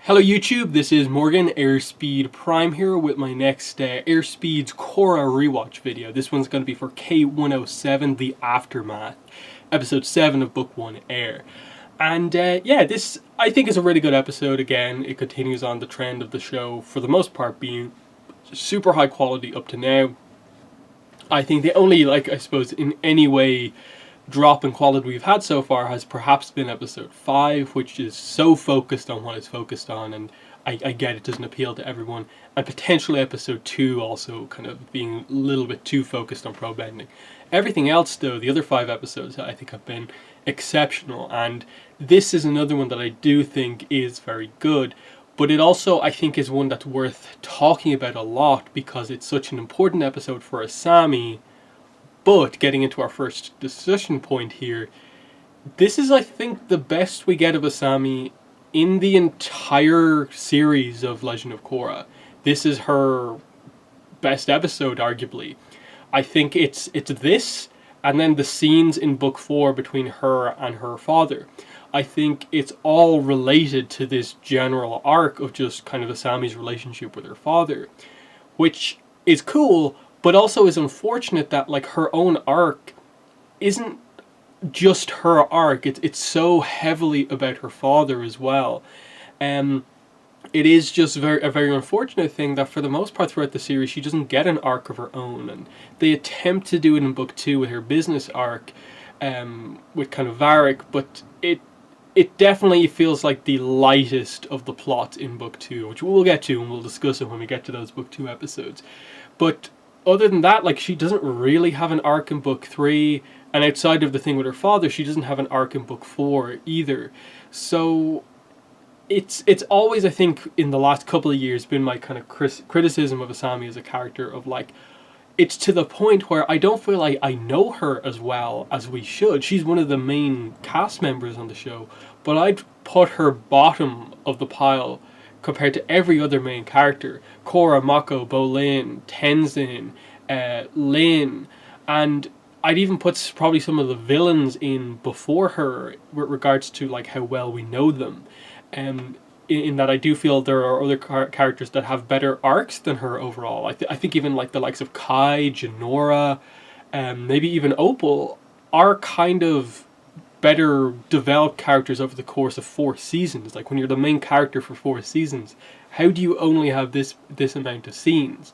Hello YouTube, this is Morgan, Airspeed Prime here with my next Airspeed's Korra Rewatch video. This one's going to be for K107 The Aftermath, Episode 7 of Book 1 Air. And yeah, this I think is a really good episode. Again, it continues on the trend of the show, for the most part being super high quality up to now. I think the only, I suppose, in any way drop in quality we've had so far has perhaps been episode 5, which is so focused on what it's focused on, and I get it doesn't appeal to everyone, and potentially episode 2 also kind of being a little bit too focused on probe ending. Everything else though, the other 5 episodes I think have been exceptional, and this is another one that I do think is very good, but it also I think is one that's worth talking about a lot because it's such an important episode for Asami. But getting into our first discussion point here, this is, I think, the best we get of Asami in the entire series of Legend of Korra. This is her best episode, arguably. I think it's this, and then the scenes in Book 4 between her and her father. I think it's all related to this general arc of just kind of Asami's relationship with her father, which is cool, but also is unfortunate that her own arc isn't just her arc. It's so heavily about her father as well. It is just a very unfortunate thing that for the most part throughout the series she doesn't get an arc of her own, and they attempt to do it in Book 2 with her business arc, with kind of Varric, but it definitely feels like the lightest of the plot in Book 2, which we'll get to and we'll discuss it when we get to those Book 2 episodes. But other than that, she doesn't really have an arc in Book 3, and outside of the thing with her father, she doesn't have an arc in Book 4 either. So it's always, I think, in the last couple of years been my kind of criticism of Asami as a character of it's to the point where I don't feel like I know her as well as we should. She's one of the main cast members on the show, but I'd put her bottom of the pile compared to every other main character. Korra, Mako, Bolin, Tenzin, Lin, and I'd even put probably some of the villains in before her with regards to how well we know them. In that I do feel there are other characters that have better arcs than her overall. I think even the likes of Kai, Jinora, maybe even Opal are kind of better developed characters over the course of 4 seasons. When you're the main character for 4 seasons, how do you only have this amount of scenes?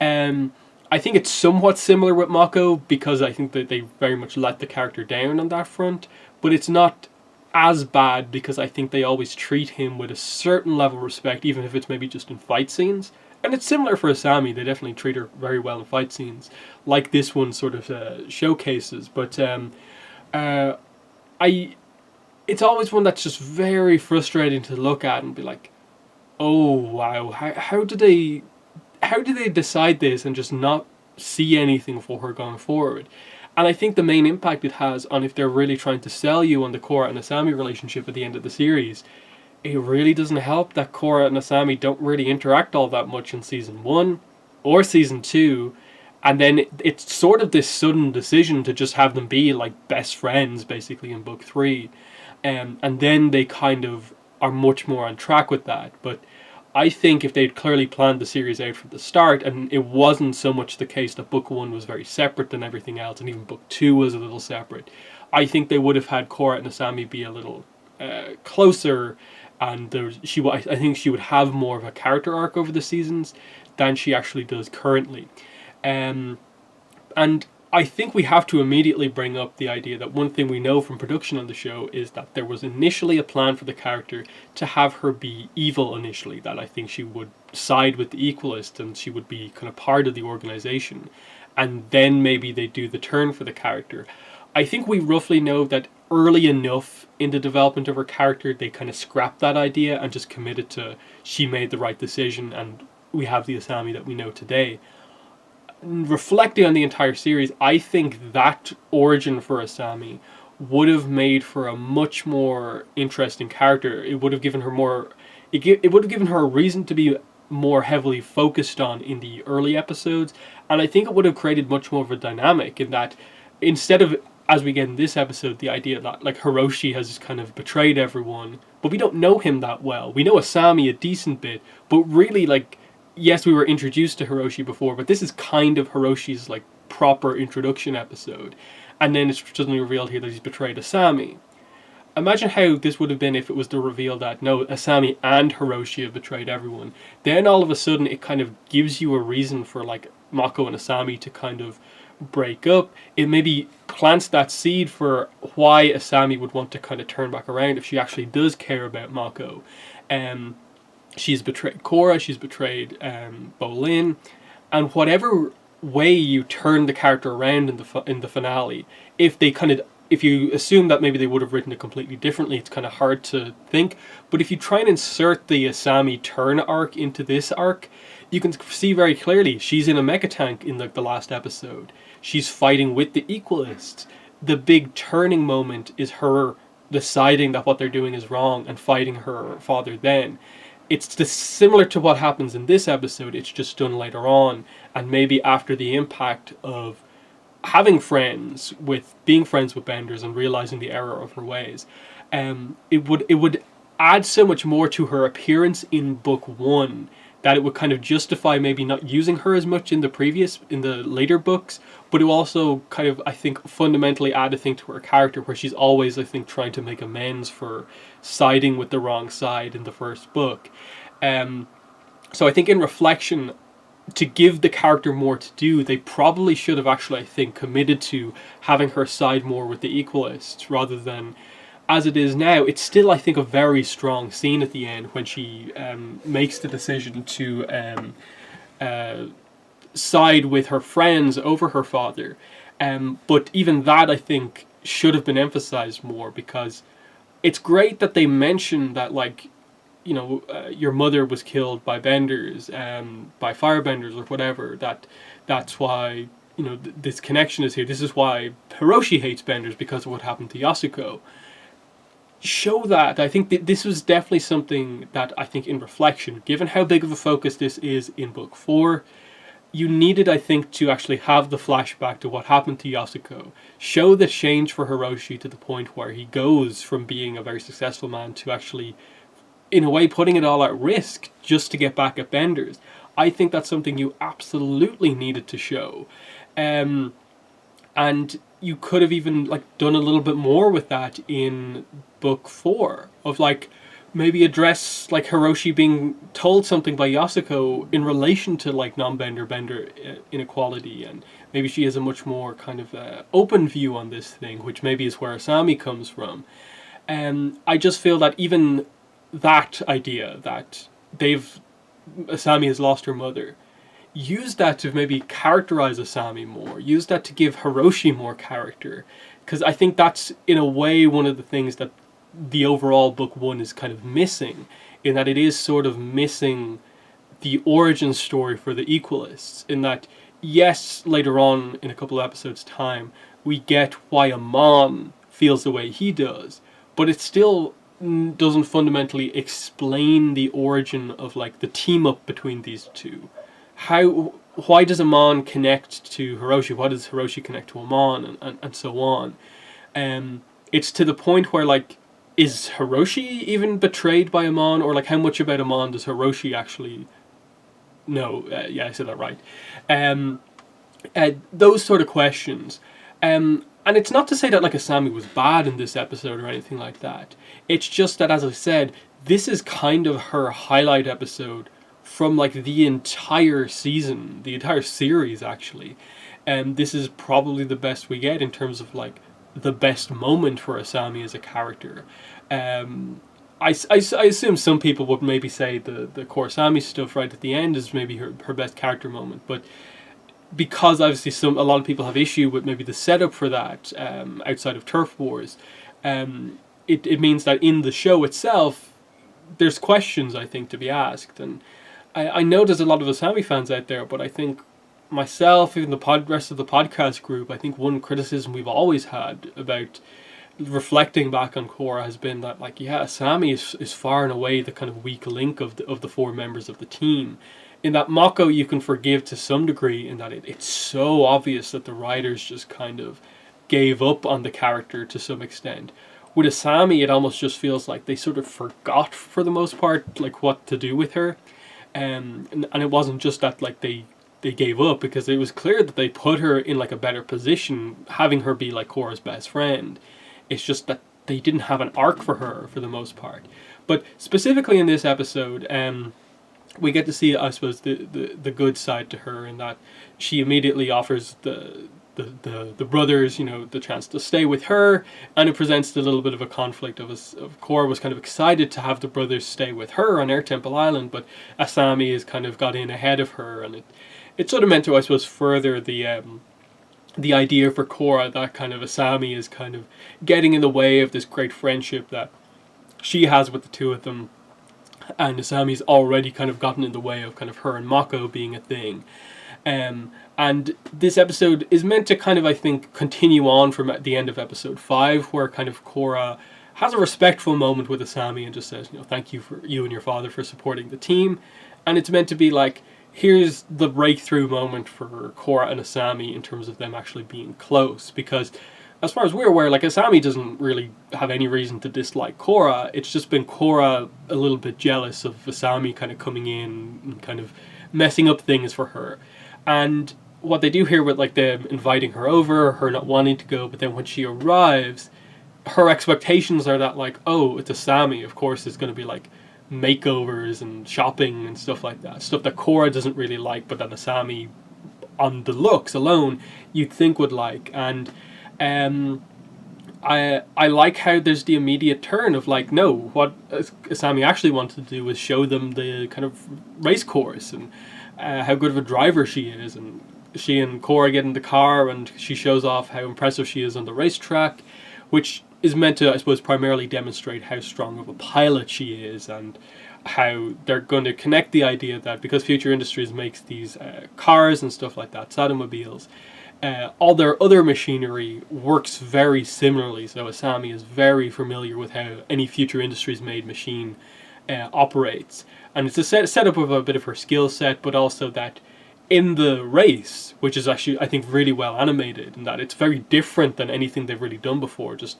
I think it's somewhat similar with Mako because I think that they very much let the character down on that front, but it's not as bad because I think they always treat him with a certain level of respect, even if it's maybe just in fight scenes. And it's similar for Asami, they definitely treat her very well in fight scenes, like this one sort of showcases. But it's always one that's just very frustrating to look at and be like, oh wow, how do they decide this and just not see anything for her going forward? And I think the main impact it has on if they're really trying to sell you on the Korra and Asami relationship at the end of the series, it really doesn't help that Korra and Asami don't really interact all that much in Season 1 or Season 2, and then it's sort of this sudden decision to just have them be best friends basically in Book 3, and then they kind of are much more on track with that. But I think if they'd clearly planned the series out from the start, and it wasn't so much the case that Book 1 was very separate than everything else, and even Book 2 was a little separate, I think they would have had Korra and Asami be a little closer, and I think she would have more of a character arc over the seasons than she actually does currently. And I think we have to immediately bring up the idea that one thing we know from production on the show is that there was initially a plan for the character to have her be evil initially, that I think she would side with the Equalists and she would be kind of part of the organization, and then maybe they do the turn for the character. I think we roughly know that early enough in the development of her character they kind of scrapped that idea and just committed to she made the right decision and we have the Asami that we know today. Reflecting on the entire series, I think that origin for Asami would have made for a much more interesting character. It would have given her more. It would have given her a reason to be more heavily focused on in the early episodes, and I think it would have created much more of a dynamic in that instead of as we get in this episode, the idea that like Hiroshi has kind of betrayed everyone, but we don't know him that well. We know Asami a decent bit, but really, like, yes, we were introduced to Hiroshi before, but this is kind of Hiroshi's like proper introduction episode, and then it's suddenly revealed here that he's betrayed Asami. Imagine how this would have been if it was to reveal that no, Asami and Hiroshi have betrayed everyone. Then all of a sudden it kind of gives you a reason for like Mako and Asami to kind of break up. It maybe plants that seed for why Asami would want to kind of turn back around if she actually does care about Mako. She's betrayed Korra, she's betrayed Bolin, and whatever way you turn the character around in the finale, if you assume that maybe they would have written it completely differently, it's kind of hard to think. But if you try and insert the Asami turn arc into this arc, you can see very clearly she's in a mecha tank in the last episode. She's fighting with the Equalists. The big turning moment is her deciding that what they're doing is wrong and fighting her father then. It's just similar to what happens in this episode, it's just done later on, and maybe after the impact of being friends with Benders and realizing the error of her ways. It would add so much more to her appearance in book one that it would kind of justify maybe not using her as much in the later books, but it will also kind of, I think, fundamentally add a thing to her character where she's always, I think, trying to make amends for siding with the wrong side in the first book. So I think in reflection, to give the character more to do, they probably should have actually, I think, committed to having her side more with the Equalists rather than, as it is now. It's still, I think, a very strong scene at the end when she makes the decision to side with her friends over her father. But even that, I think, should have been emphasized more, because it's great that they mention that, like, you know, your mother was killed by Benders, by Firebenders or whatever. That's why, you know, this connection is here. This is why Hiroshi hates Benders, because of what happened to Yasuko. Show that. I think this was definitely something that, I think, in reflection, given how big of a focus this is in book 4, you needed, I think, to actually have the flashback to what happened to Yasuko. Show the change for Hiroshi to the point where he goes from being a very successful man to actually, in a way, putting it all at risk just to get back at Benders. I think that's something you absolutely needed to show. And you could have even, like, done a little bit more with that in book 4, of, like, maybe address, like, Hiroshi being told something by Yasuko in relation to, like, non-Bender inequality, and maybe she has a much more kind of open view on this thing, which maybe is where Asami comes from. I just feel that even that idea that Asami has lost her mother, use that to maybe characterize Asami more, use that to give Hiroshi more character, because I think that's, in a way, one of the things that the overall book 1 is kind of missing, in that it is sort of missing the origin story for the Equalists, in that, yes, later on in a couple of episodes' time, we get why Amon feels the way he does, but it still doesn't fundamentally explain the origin of, like, the team up between these two. Why does Amon connect to Hiroshi? Why does Hiroshi connect to Amon, and so on? It's to the point where, like, is Hiroshi even betrayed by Amon, or, like, how much about Amon does Hiroshi actually know? Yeah, I said that right. Those sort of questions. And it's not to say that, like, Asami was bad in this episode or anything like that. It's just that, as I said, this is kind of her highlight episode from, like, the entire season, the entire series, actually. And this is probably the best we get in terms of, like, the best moment for Asami as a character. I assume some people would maybe say the Korrasami stuff right at the end is maybe her best character moment, but because obviously a lot of people have issue with maybe the setup for that outside of Turf Wars, it means that in the show itself there's questions, I think, to be asked. And I know there's a lot of Asami fans out there, but I think myself, even the rest of the podcast group, I think one criticism we've always had about reflecting back on Korra has been that, like, yeah, Asami is far and away the kind of weak link of the 4 members of the team. In that Mako you can forgive to some degree, in that it's so obvious that the writers just kind of gave up on the character to some extent. With Asami, it almost just feels like they sort of forgot, for the most part, like what to do with her. And it wasn't just that like they gave up, because it was clear that they put her in like a better position, having her be like Korra's best friend. It's just that they didn't have an arc for her for the most part. But specifically in this episode, we get to see, I suppose, the good side to her, in that she immediately offers the brothers, you know, the chance to stay with her, and it presents a little bit of a conflict of Korra was kind of excited to have the brothers stay with her on Air Temple Island, but Asami has kind of got in ahead of her, and it sort of meant to, I suppose, further the idea for Korra that kind of Asami is kind of getting in the way of this great friendship that she has with the two of them, and Asami's already kind of gotten in the way of kind of her and Mako being a thing. And this episode is meant to kind of, I think, continue on from the end of episode 5, where kind of Korra has a respectful moment with Asami and just says, you know, thank you for you and your father for supporting the team. And it's meant to be like, here's the breakthrough moment for Korra and Asami in terms of them actually being close, because as far as we're aware, like, Asami doesn't really have any reason to dislike Korra. It's just been Korra a little bit jealous of Asami kind of coming in and kind of messing up things for her. And what they do here with like them inviting her over, her not wanting to go, but then when she arrives, her expectations are that like, oh, it's Asami, of course it's going to be like makeovers and shopping and stuff like that. Stuff that Korra doesn't really like, but that Asami, on the looks alone, you'd think would like. And I like how there's the immediate turn of like, no, what Asami actually wanted to do was show them the kind of race course and how good of a driver she is, and she and Korra get in the car and she shows off how impressive she is on the racetrack, which is meant to, I suppose, primarily demonstrate how strong of a pilot she is, and how they're going to connect the idea that because Future Industries makes these cars and stuff like that, automobiles, all their other machinery works very similarly. So Asami is very familiar with how any Future Industries made machine operates. And it's a setup of a bit of her skill set, but also that in the race, which is actually, I think, really well animated, and that it's very different than anything they've really done before. Just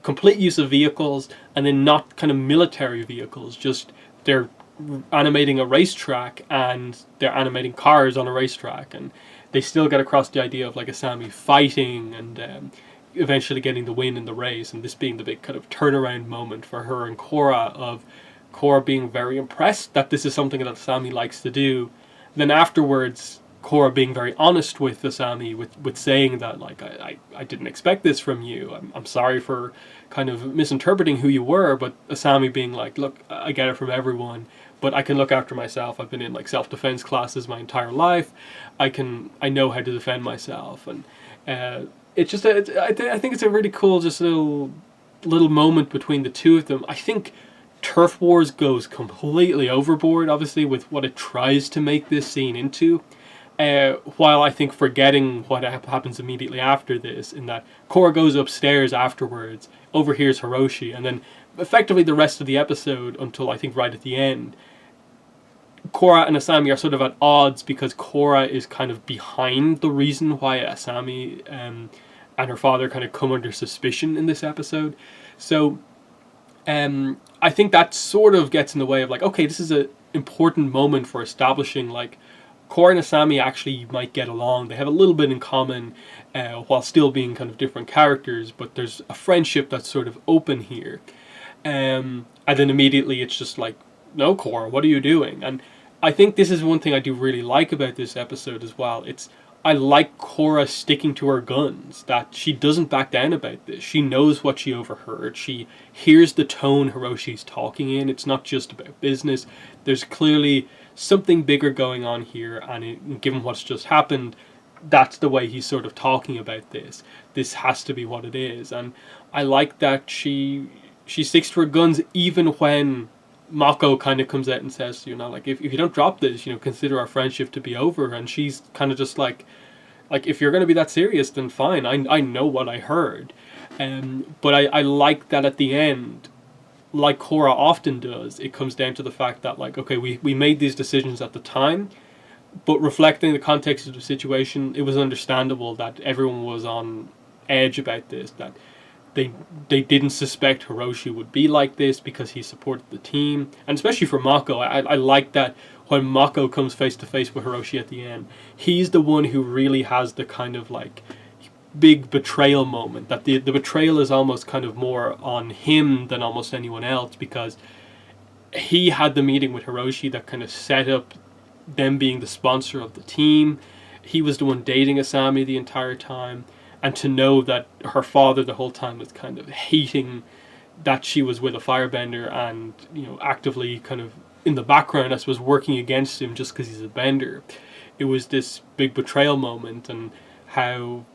complete use of vehicles, and then not kind of military vehicles, just they're animating a racetrack and they're animating cars on a racetrack, and they still get across the idea of like Asami fighting and eventually getting the win in the race, and this being the big kind of turnaround moment for her and Korra, of Korra being very impressed that this is something that Asami likes to do. Then afterwards, Korra being very honest with Asami, with saying that like, I didn't expect this from you. I'm sorry for kind of misinterpreting who you were, but Asami being like, look, I get it from everyone, but I can look after myself. I've been in like self-defense classes my entire life. I know how to defend myself, and it's just I think it's a really cool just little moment between the two of them. I think Turf Wars goes completely overboard, obviously, with what it tries to make this scene into, while I think forgetting what happens immediately after this, in that Korra goes upstairs afterwards, overhears Hiroshi, and then effectively the rest of the episode, until I think right at the end, Korra and Asami are sort of at odds, because Korra is kind of behind the reason why Asami and her father kind of come under suspicion in this episode. So I think that sort of gets in the way of like, okay, this is an important moment for establishing like Korra and Asami actually might get along. They have a little bit in common while still being kind of different characters, but there's a friendship that's sort of open here. And then immediately it's just like, no, Korra, what are you doing? And I think this is one thing I do really like about this episode as well. I like Korra sticking to her guns, that she doesn't back down about this. She knows what she overheard. She hears the tone Hiroshi's talking in. It's not just about business. There's clearly something bigger going on here, and given what's just happened, that's the way he's sort of talking about this. This has to be what it is. And I like that she sticks to her guns even when Mako kind of comes out and says, you know, like, if you don't drop this, you know, consider our friendship to be over. And she's kind of just like, if you're going to be that serious, then fine. I know what I heard. But I like that at the end, like Korra often does, it comes down to the fact that, like, okay, we made these decisions at the time, but reflecting the context of the situation, it was understandable that everyone was on edge about this, that they didn't suspect Hiroshi would be like this because he supported the team. And especially for Mako, I like that when Mako comes face to face with Hiroshi at the end, he's the one who really has the kind of like big betrayal moment, that the betrayal is almost kind of more on him than almost anyone else, because he had the meeting with Hiroshi that kind of set up them being the sponsor of the team. He was the one dating Asami the entire time. And to know that her father the whole time was kind of hating that she was with a firebender, and, you know, actively kind of in the background, I suppose, working against him just because he's a bender. It was this big betrayal moment, and how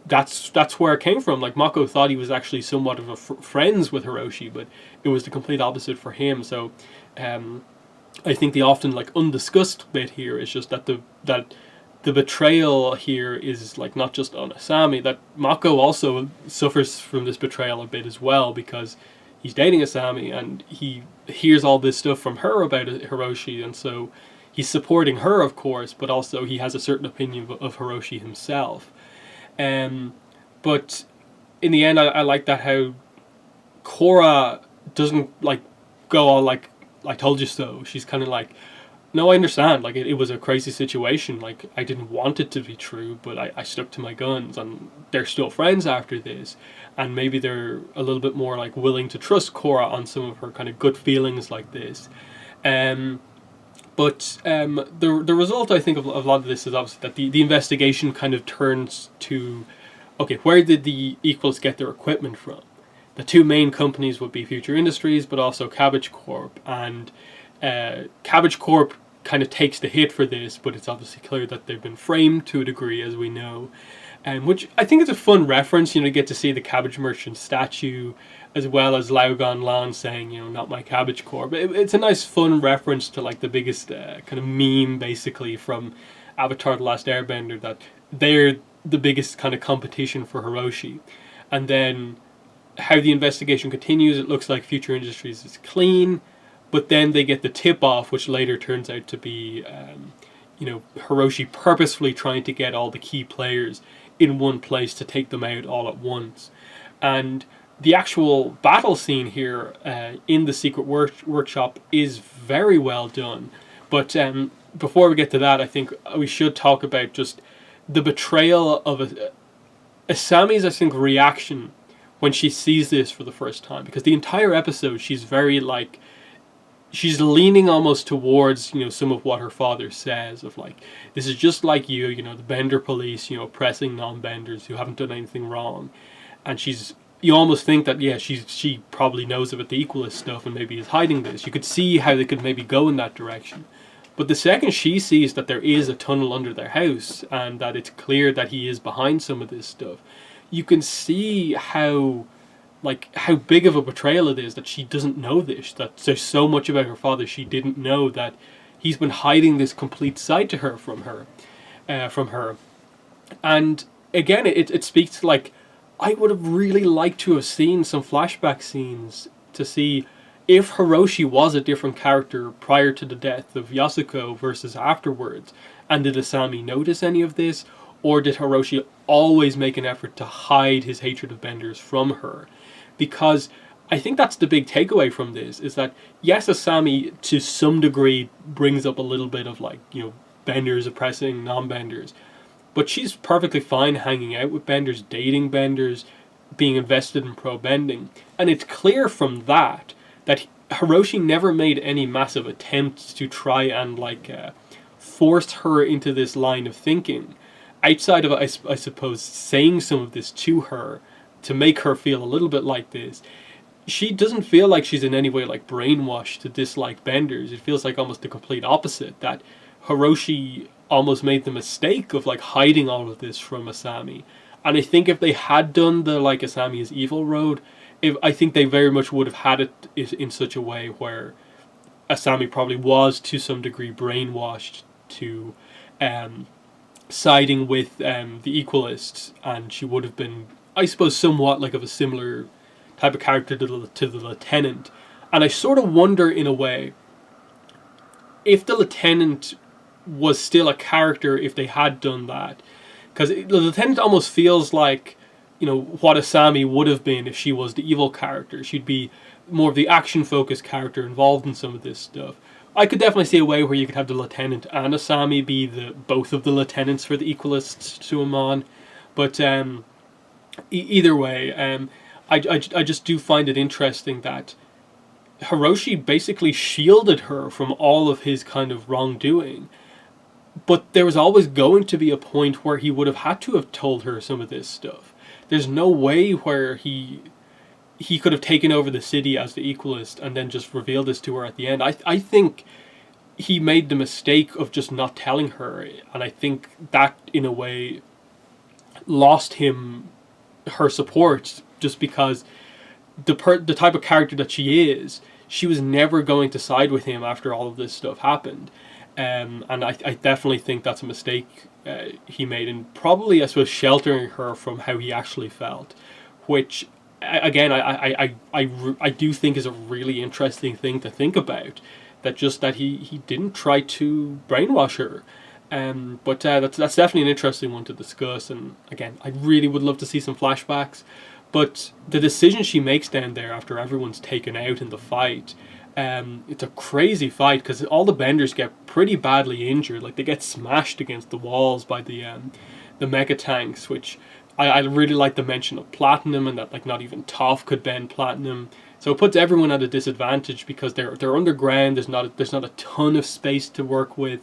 that's where it came from. Like, Mako thought he was actually somewhat of a friends with Hiroshi, but it was the complete opposite for him. So I think the often like undiscussed bit here is just that the betrayal here is like not just on Asami, that Mako also suffers from this betrayal a bit as well, because he's dating Asami and he hears all this stuff from her about Hiroshi, and so he's supporting her, of course, but also he has a certain opinion of Hiroshi himself. But in the end, I like that how Korra doesn't like go all like, I told you so. She's kind of like, no, I understand. Like, it was a crazy situation. Like, I didn't want it to be true, but I stuck to my guns, and they're still friends after this. And maybe they're a little bit more like willing to trust Korra on some of her kind of gut feelings like this. But the result, I think, of a lot of this is obviously that the investigation kind of turns to, okay, where did the Equals get their equipment from? The two main companies would be Future Industries, but also Cabbage Corp. And Cabbage Corp kind of takes the hit for this, but it's obviously clear that they've been framed to a degree, as we know. Which I think is a fun reference, you know, to get to see the Cabbage Merchant statue, as well as Lao Gan Lan saying, you know, not my Cabbage Corp. It's a nice fun reference to like the biggest kind of meme, basically, from Avatar The Last Airbender, that they're the biggest kind of competition for Hiroshi. And then how the investigation continues, it looks like Future Industries is clean, but then they get the tip-off, which later turns out to be, you know, Hiroshi purposefully trying to get all the key players in one place to take them out all at once. And the actual battle scene here in the secret workshop is very well done. But before we get to that, I think we should talk about just the betrayal of Asami's, I think, reaction when she sees this for the first time. Because the entire episode, she's very like, she's leaning almost towards, you know, some of what her father says, of like, this is just like you know, the Bender police, you know, oppressing non-Benders who haven't done anything wrong. And you almost think that, yeah, she probably knows about the Equalist stuff and maybe is hiding this. You could see how they could maybe go in that direction. But the second she sees that there is a tunnel under their house, and that it's clear that he is behind some of this stuff, you can see how big of a betrayal it is that she doesn't know this, that there's so much about her father she didn't know, that he's been hiding this complete side to her from her. And again, it speaks to, like, I would have really liked to have seen some flashback scenes to see if Hiroshi was a different character prior to the death of Yasuko versus afterwards. And did Asami notice any of this? Or did Hiroshi always make an effort to hide his hatred of Benders from her? Because I think that's the big takeaway from this, is that, yes, Asami to some degree brings up a little bit of, like, you know, Benders oppressing non-Benders. But she's perfectly fine hanging out with Benders, dating Benders, being invested in pro-bending. And it's clear from that Hiroshi never made any massive attempts to try and, like, force her into this line of thinking. Outside of, I suppose, saying some of this to her to make her feel a little bit like this, she doesn't feel like she's in any way, like, brainwashed to dislike Benders. It feels like almost the complete opposite, that Hiroshi almost made the mistake of, like, hiding all of this from Asami. And I think if they had done the, like, Asami is evil road, I think they very much would have had it in such a way where Asami probably was to some degree brainwashed to siding with the Equalists, and she would have been, I suppose, somewhat like of a similar type of character to the Lieutenant. And I sort of wonder, in a way, if the Lieutenant was still a character if they had done that. Because the Lieutenant almost feels like what Asami would have been if she was the evil character. She'd be more of the action-focused character involved in some of this stuff. I could definitely see a way where you could have the lieutenant and Asami be both of the lieutenants for the Equalists to Amon. But either way, I just do find it interesting that Hiroshi basically shielded her from all of his kind of wrongdoing. But there was always going to be a point where he would have had to have told her some of this stuff. There's no way where he could have taken over the city as the Equalist and then just revealed this to her at the end. I think he made the mistake of just not telling her, and I think that, in a way, lost him her support, just because the type of character that she is, she was never going to side with him after all of this stuff happened. And I definitely think that's a mistake he made, and probably, I suppose, sheltering her from how he actually felt, which, again, I do think is a really interesting thing to think about, that he didn't try to brainwash her. But that's definitely an interesting one to discuss, and again, I really would love to see some flashbacks. But the decision she makes down there after everyone's taken out in the fight, it's a crazy fight because all the benders get pretty badly injured. Like, they get smashed against the walls by the mecha tanks, which I really like the mention of platinum, and that, like, not even Toph could bend platinum. So it puts everyone at a disadvantage because they're underground. There's not a ton of space to work with,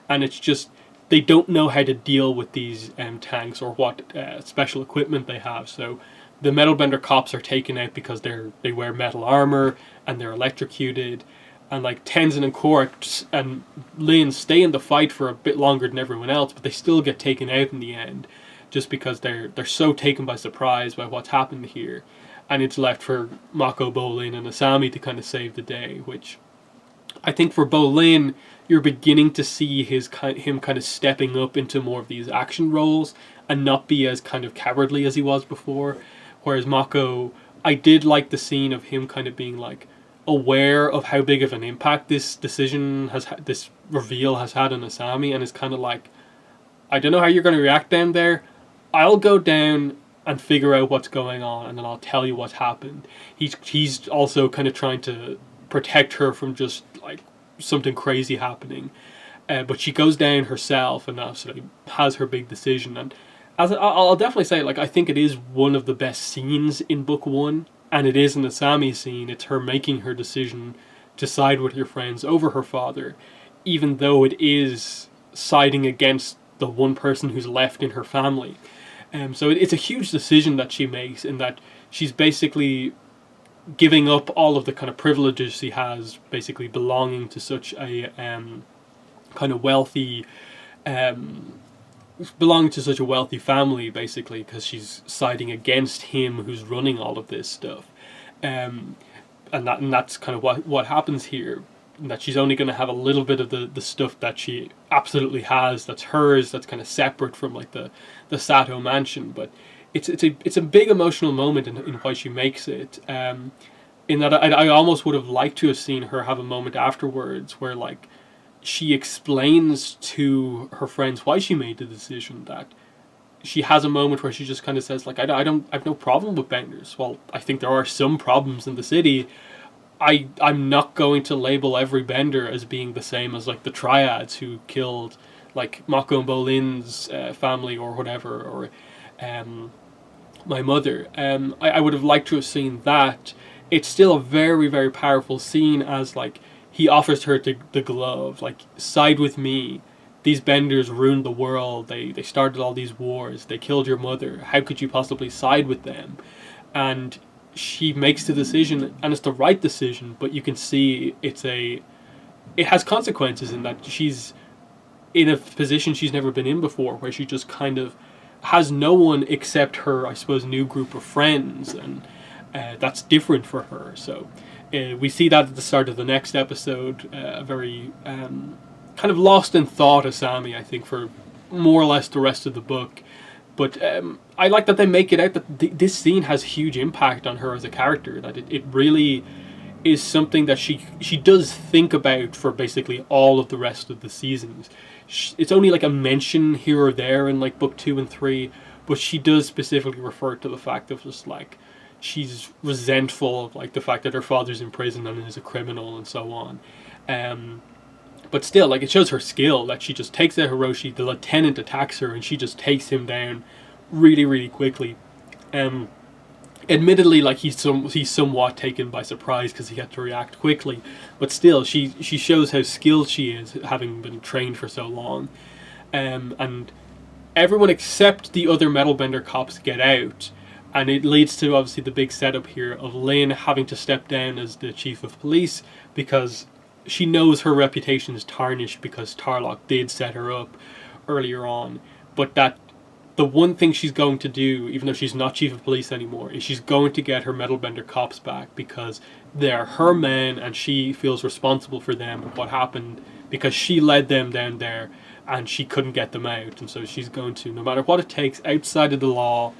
and it's just, they don't know how to deal with these tanks or what special equipment they have. So the metalbender cops are taken out because they wear metal armor and they're electrocuted, and like Tenzin and Korra and Lin stay in the fight for a bit longer than everyone else, but they still get taken out in the end, just because they're so taken by surprise by what's happened here, and it's left for Mako, Bolin, and Asami to kind of save the day. Which I think for Bolin, you're beginning to see him kind of stepping up into more of these action roles and not be as kind of cowardly as he was before. Whereas Mako, I did like the scene of him kind of being like aware of how big of an impact this this reveal has had on Asami, and is kind of like, I don't know how you're going to react down there. I'll go down and figure out what's going on, and then I'll tell you what's happened. He's also kind of trying to protect her from just like something crazy happening, but she goes down herself and absolutely has her big decision. And as I'll definitely say, like, I think it is one of the best scenes in book one, and it is an Asami scene. It's her making her decision to side with her friends over her father, even though it is siding against the one person who's left in her family. So it's a huge decision that she makes, in that she's basically giving up all of the kind of privileges she has, basically belonging to such a kind of wealthy family, basically, because she's siding against him who's running all of this stuff, and that's kind of what happens here. That she's only going to have a little bit of the stuff that she absolutely has, that's hers, that's kind of separate from like the Sato mansion. But it's a big emotional moment in why she makes it. In that I almost would have liked to have seen her have a moment afterwards where, like, she explains to her friends why she made the decision. That she has a moment where she just kind of says, like, I have no problem with benders. Well, I think there are some problems in the city. I'm not going to label every bender as being the same as, like, the triads who killed, like, Mako and Bolin's family or whatever, or my mother. I would have liked to have seen that. It's still a very, very powerful scene, as, like, he offers her the glove, like, side with me. These benders ruined the world. They started all these wars. They killed your mother. How could you possibly side with them? And she makes the decision, and it's the right decision, but you can see it has consequences, in that she's in a position she's never been in before, where she just kind of has no one except her, I suppose, new group of friends, and that's different for her. So we see that at the start of the next episode, a very kind of lost in thought Asami, I think, for more or less the rest of the book. But I like that they make it out that this scene has huge impact on her as a character, that it really is something that she does think about for basically all of the rest of the seasons. It's only like a mention here or there in, like, book 2 and 3, but she does specifically refer to the fact of just like she's resentful of like the fact that her father's in prison and is a criminal and so on. But still, like, it shows her skill that she just takes out Hiroshi. The lieutenant attacks her and she just takes him down really, really quickly. Admittedly, like, he's somewhat taken by surprise because he had to react quickly, but still, she shows how skilled she is, having been trained for so long. And everyone except the other metalbender cops get out, and it leads to obviously the big setup here of Lynn having to step down as the chief of police because she knows her reputation is tarnished because Tarlok did set her up earlier on, but that the one thing she's going to do, even though she's not chief of police anymore, is she's going to get her metalbender cops back because they're her men and she feels responsible for them and what happened because she led them down there and she couldn't get them out. And so she's going to, no matter what it takes outside of the law,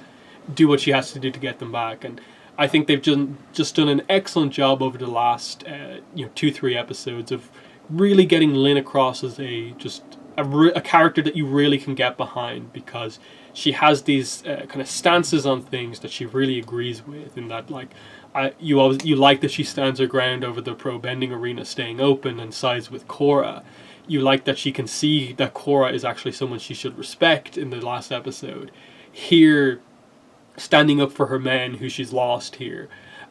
do what she has to do to get them back. And I think they've just done an excellent job over the last 2-3 episodes of really getting Lynn across as a character that you really can get behind, because she has these kind of stances on things that she really agrees with, in that like you like that she stands her ground over the pro bending arena staying open and sides with Korra. You like that she can see that Korra is actually someone she should respect in the last episode. Here, standing up for her men who she's lost here.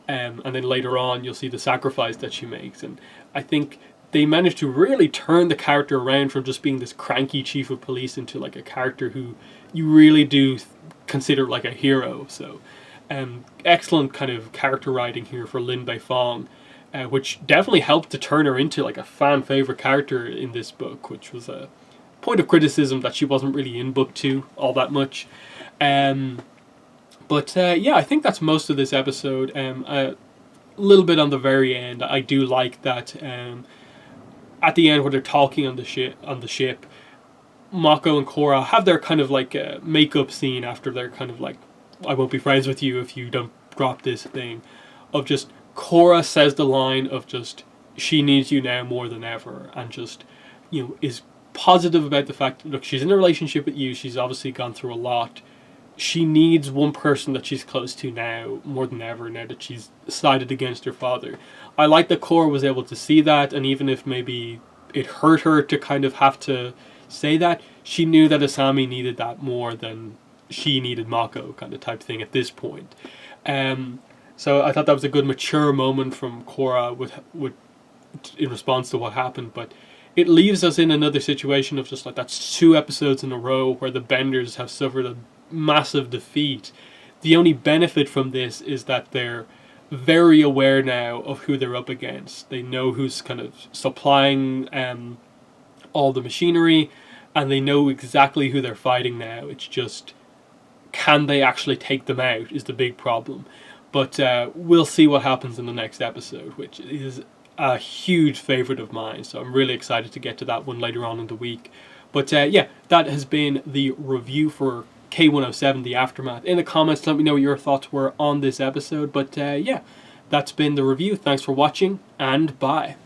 And then later on you'll see the sacrifice that she makes. And I think they managed to really turn the character around from just being this cranky chief of police into like a character who you really do consider like a hero. So excellent kind of character writing here for Lin Beifong, which definitely helped to turn her into like a fan favorite character in this book, which was a point of criticism that she wasn't really in book 2 all that much. But I think that's most of this episode. A little bit on the very end, I do like that at the end where they're talking on the ship, Mako and Korra have their kind of like makeup scene after their kind of like, I won't be friends with you if you don't drop this thing, of just Korra says the line of just, she needs you now more than ever, and just, is positive about the fact that, look, she's in a relationship with you, she's obviously gone through a lot, she needs one person that she's close to now more than ever, now that she's sided against her father. I like that Korra was able to see that, and even if maybe it hurt her to kind of have to say that, she knew that Asami needed that more than she needed Mako, kind of type thing at this point. So I thought that was a good mature moment from Korra with in response to what happened, but it leaves us in another situation of just like, that's 2 episodes in a row where the Benders have suffered a massive defeat. The only benefit from this is that they're very aware now of who they're up against. They know who's kind of supplying all the machinery, and they know exactly who they're fighting now. It's just, can they actually take them out is the big problem. But we'll see what happens in the next episode, which is a huge favourite of mine, so I'm really excited to get to that one later on in the week. But that has been the review for K107 The Aftermath. In the comments, let me know what your thoughts were on this episode. But that's been the review. Thanks for watching, and bye.